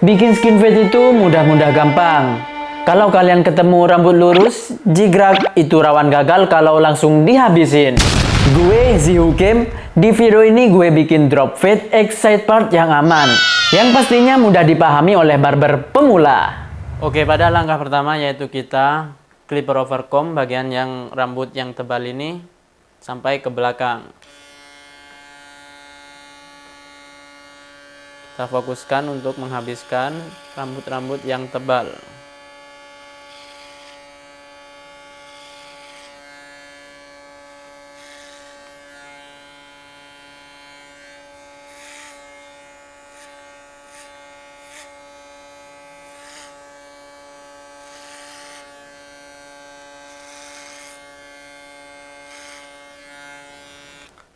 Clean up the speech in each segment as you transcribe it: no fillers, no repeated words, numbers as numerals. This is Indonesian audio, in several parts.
Bikin skin fade itu mudah-mudah gampang. Kalau kalian ketemu rambut lurus, jigrak, itu rawan gagal kalau langsung dihabisin. Gue Zihukim, di video ini gue bikin drop fade X side part yang aman, yang pastinya mudah dipahami oleh barber pemula. Oke, pada langkah pertama yaitu kita clipper over comb bagian yang rambut yang tebal ini sampai ke belakang. Kita fokuskan untuk menghabiskan rambut-rambut yang tebal.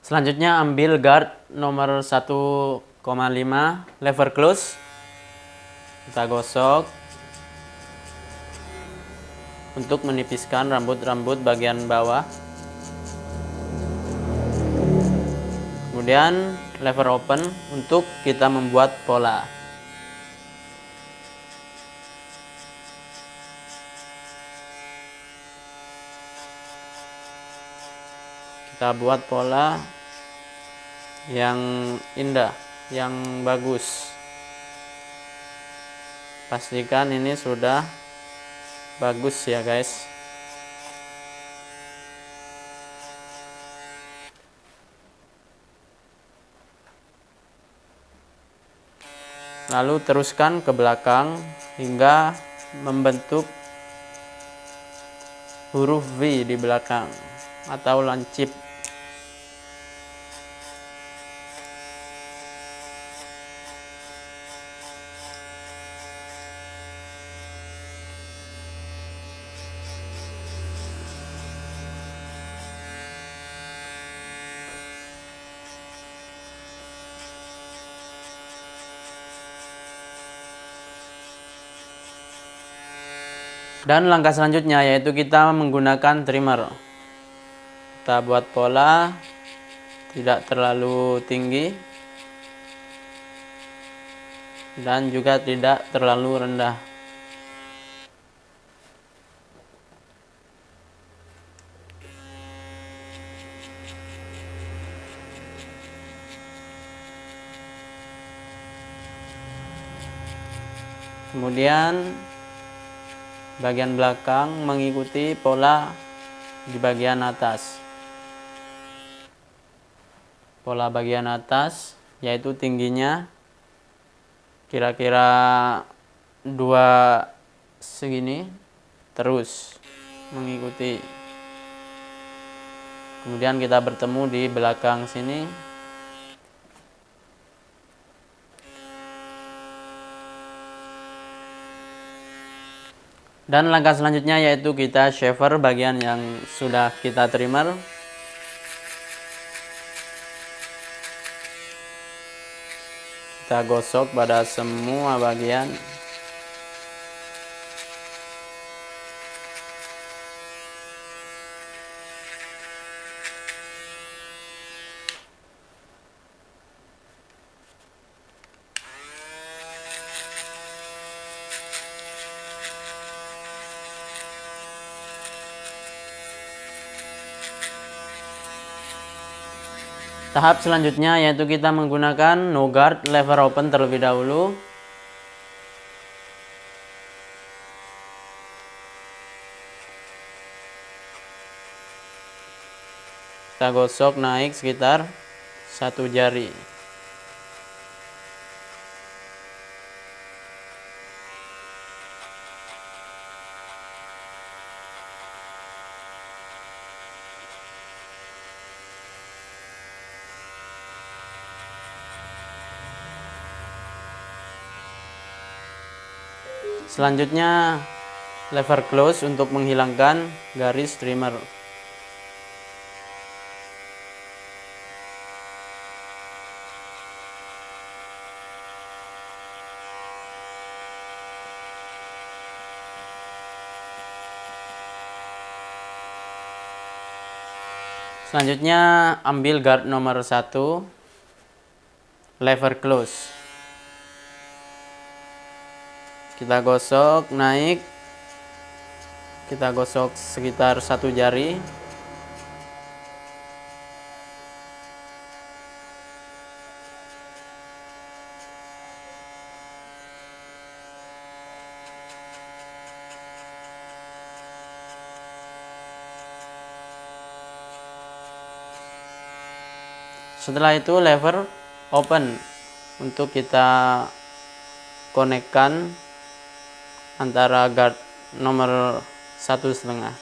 Selanjutnya ambil guard nomor 1,5 lever close, kita gosok untuk menipiskan rambut-rambut bagian bawah. Kemudian lever open untuk kita membuat pola. Kita buat pola yang indah, yang bagus. Pastikan ini sudah bagus ya guys. Lalu teruskan ke belakang hingga membentuk huruf V di belakang atau lancip. Dan langkah selanjutnya yaitu kita menggunakan trimmer. Kita buat pola tidak terlalu tinggi dan juga tidak terlalu rendah. Kemudian bagian belakang mengikuti pola di bagian atas. Pola bagian atas yaitu tingginya kira-kira 2 segini, terus mengikuti. Kemudian kita bertemu di belakang sini. Dan langkah selanjutnya yaitu kita shaver bagian yang sudah kita trimmer. Kita gosok pada semua bagian. Tahap selanjutnya yaitu kita menggunakan no guard lever open terlebih dahulu. Kita gosok naik sekitar 1 jari. Selanjutnya lever close untuk menghilangkan garis trimmer. Selanjutnya ambil guard nomor 1 lever close. Kita gosok naik, kita gosok sekitar 1 jari. Setelah itu lever open untuk kita konekkan antara guard nomor 1,5.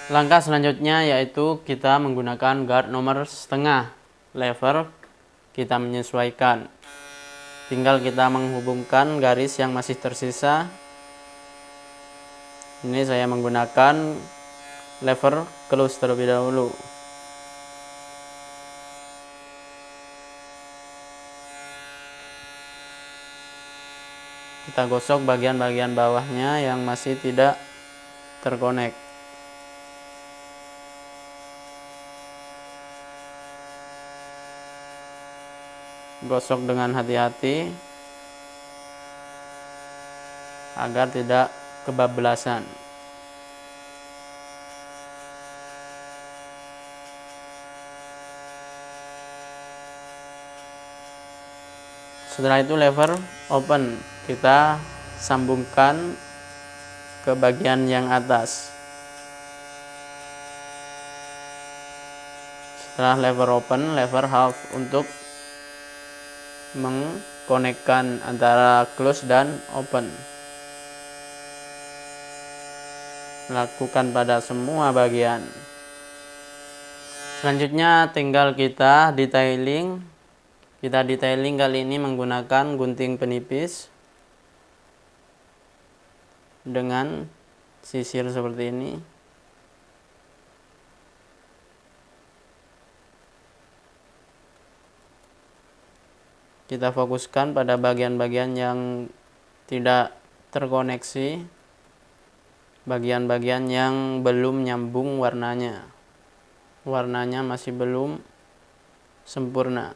Langkah selanjutnya yaitu kita menggunakan guard nomor 1/2. Lever kita menyesuaikan. Tinggal kita menghubungkan garis yang masih tersisa. Ini saya menggunakan lever close terlebih dahulu. Kita gosok bagian-bagian bawahnya yang masih tidak terkonek. Gosok dengan hati-hati agar tidak kebablasan. Setelah itu lever open, kita sambungkan ke bagian yang atas. Setelah lever open, lever half untuk mengkonekkan antara close dan open. Lakukan pada semua bagian. Selanjutnya tinggal kita detailing. Kita detailing kali ini menggunakan gunting penipis dengan sisir seperti ini. Kita fokuskan pada bagian-bagian yang tidak terkoneksi, bagian-bagian yang belum nyambung warnanya. Warnanya masih belum sempurna.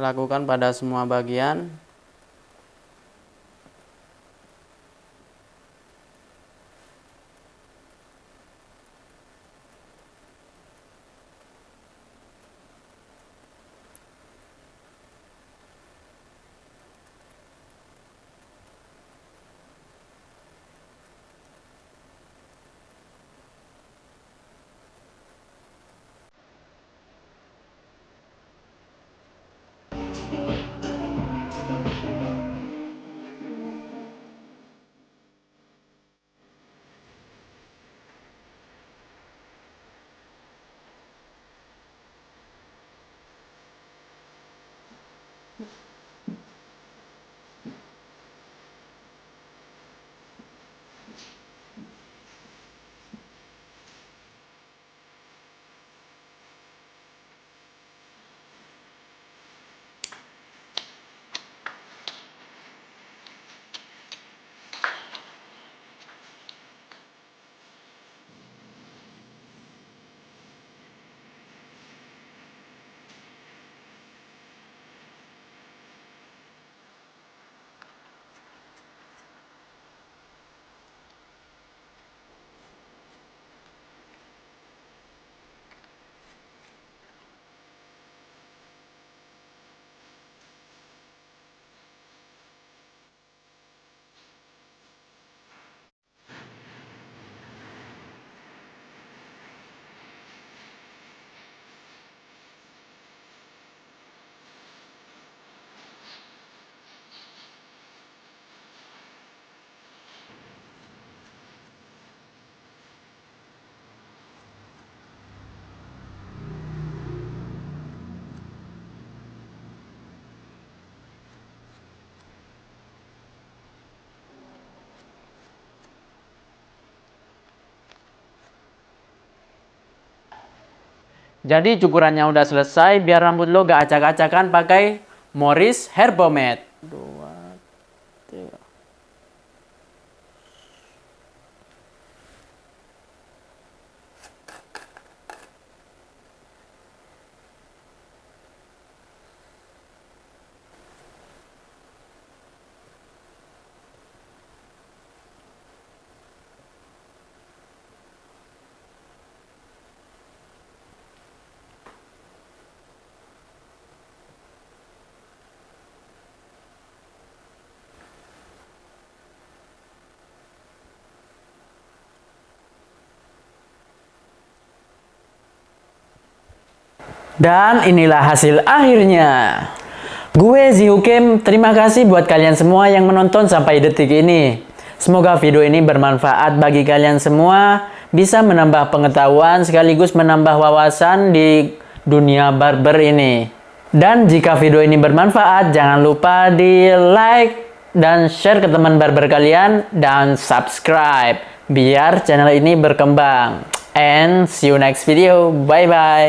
Lakukan pada semua bagian. Jadi cukurannya udah selesai, biar rambut lo gak acak-acakan pakai Morris Hair Pomade. Dan inilah hasil akhirnya. Gue Zihukem, terima kasih buat kalian semua yang menonton sampai detik ini. Semoga video ini bermanfaat bagi kalian semua, bisa menambah pengetahuan sekaligus menambah wawasan di dunia barber ini. Dan jika video ini bermanfaat, jangan lupa di like dan share ke teman barber kalian dan subscribe biar channel ini berkembang. And see you next video. Bye bye.